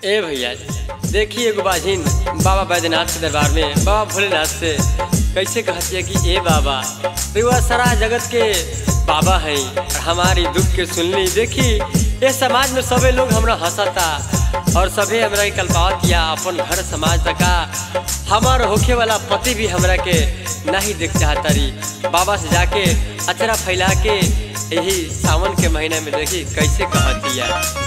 ए भैया देखिए एगो बाझिन बाबा बैद्यनाथ के दरबार में बाबा भोलेनाथ से कैसे कहती है कि ए बाबा रुआ सारा जगत के बाबा हैं और हमारी दुख के सुनली। देखी ये समाज में सभी लोग हमरा हंसता और सभी हमरा के कल्पावत या अपन घर समाज तक हमार होखे वाला पति भी हमरा के नहीं देख चाहता रही। बाबा से जाके अचरा फैला के यही सावन के महीने में देखी कैसे कहती है।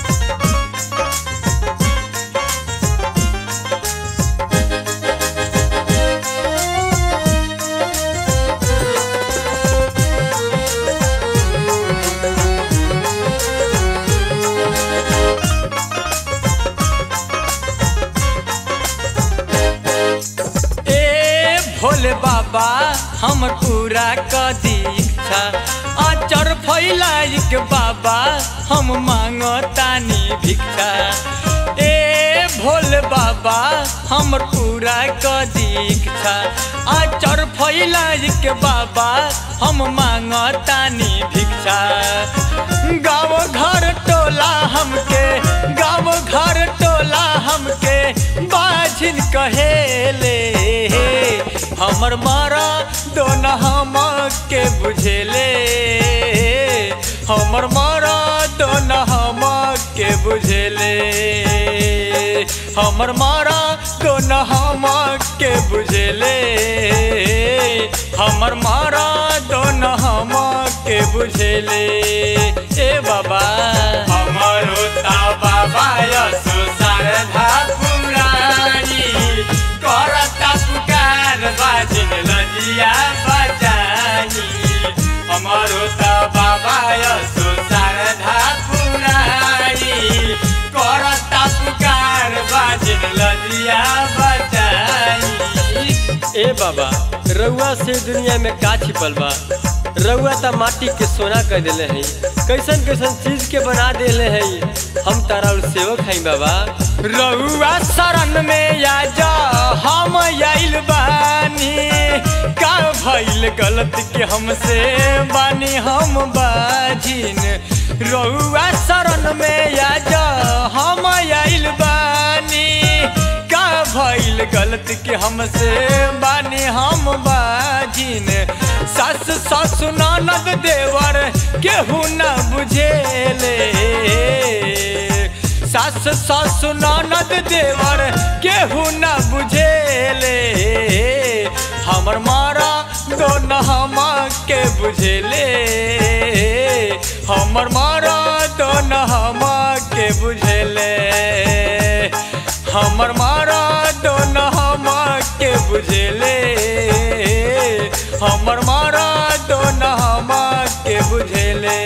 भोले बाबा हम पूरा क दीक्षा आचर फैलाइक बाबा हम मांगतानी भिक्षा। ए भोले बाबा हम पूरा क दीक्षा आचर फैलाइक बाबा हम मांगतानी भिक्षा। गाँव घर टोला हमके गाँव घर टोला हमके बाझिन कहेले हमर मारा दोना हम के बुझेले हमर मारा दोना हम के बुझेले हमर मारा दोना हम के बुझेले हमर मारा दोना हम के बुझेले। ए बाबा हमरो ता बाबा यसो शारदा पुरानी करता पुकार बाजिन लजिया बजानी। हमरो ता बाबा यसो शारदा पुरानी करता पुकार बाजिन लजिया बजानी। ए बाबा रउआ से दुनिया में का छिपल बा? रउआ ता माटी के सोना कर देले हैं, कैसन कैसन चीज के बना देले हैं। हम तारा सेवक हैं बाबा। रउआ शरण में आ जा हम आइल बानी का भइल गलती के हमसे बानी हम बाझिन। रउआ शरण में आ जा हम आइल बानी का भइल गलती के हमसे बानी हम बाझिन। सास सास ननद देवर केहू न बुझेले सास सास ननद देवर केहू न बुझेले हमर मारा दोन हम के बुझेले हमर मारा दोन हम के बुझेले हमर मारा दोन हम के बुझेले हमर मारा दोन हम के बुझेले।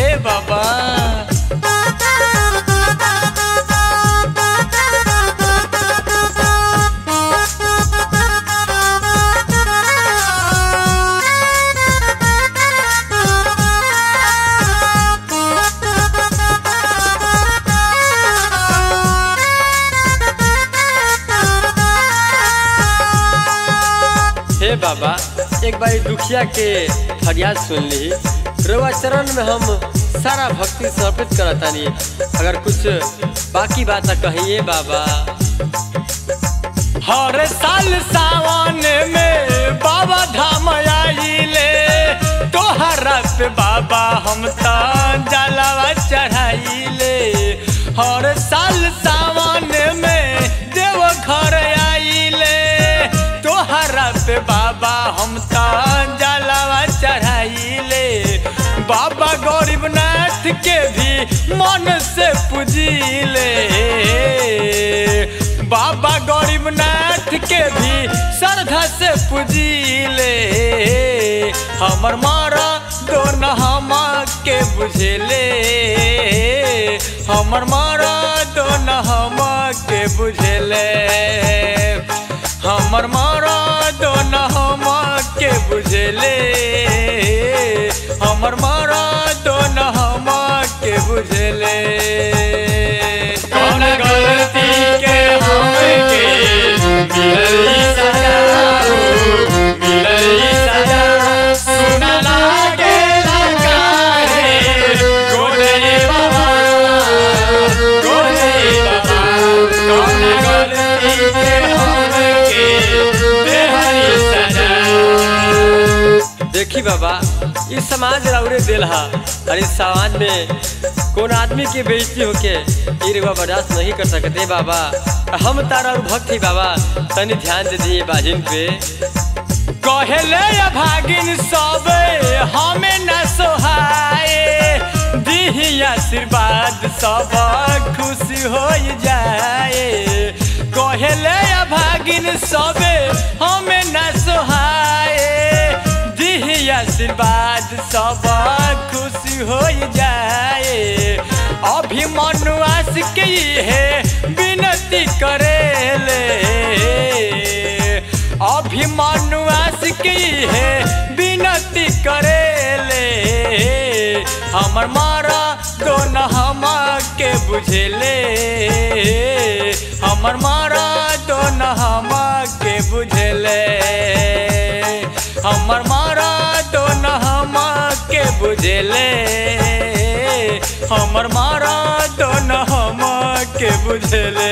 ए बाबा हे बाबा एक बार दुखिया के फरियाद सुन ली। रउआ चरण में हम सारा भक्ति समर्पित करतानी। अगर कुछ बाकी बात कहिए बाबा। हर साल सावन में बाबा धाम आइले तोहरा पे बाबा हम तो जलवा चढ़ाइले। हर साल सावन में देव घर आइले तोहरा पे बाबा हम तो जलवा चढ़ाइले। बाबा गरीबनाथ के भी मन से पूजिले बाबा गरीबनाथ के भी श्रद्धा से पूजिले हमर मारा दोन हम के बुझेले हमर मारा दोन हम के बुझेले हमर मारा दोन हम के बुझेले हमर मारा दोन हम के बुझेले। कौन गलती के हमके मिलई सजा मिलई सजा सुन लागे लगा रे गोले बाबा देखी बाबा इस समाज राउरे दिल हा और इस समाज में कौन आदमी की बेइज्जती होके ये रुआ बर्दाश्त नहीं कर सकते बाबा। हम तारा और भक्त ही बाबा तनी ध्यान दे दिए बाजिन पे। कहले भागिन सब हमें न सोहाए, दिही आशीर्वाद सब खुशी हो जाए। कहले भागिन सब हमें न सोहाए, दिही आशीर्वाद सब खुशी हो जाए। अभिमन्यु आशिक है विनती करेले, अभिमन्यु आशिक है विनती करेले। हमर मारा दोन हम के बुझेले, हमर मारा दोन हम के बुझेले, हमर मारा दोन हम के बुझेले, हमर मारा दोन हम के बुझेले।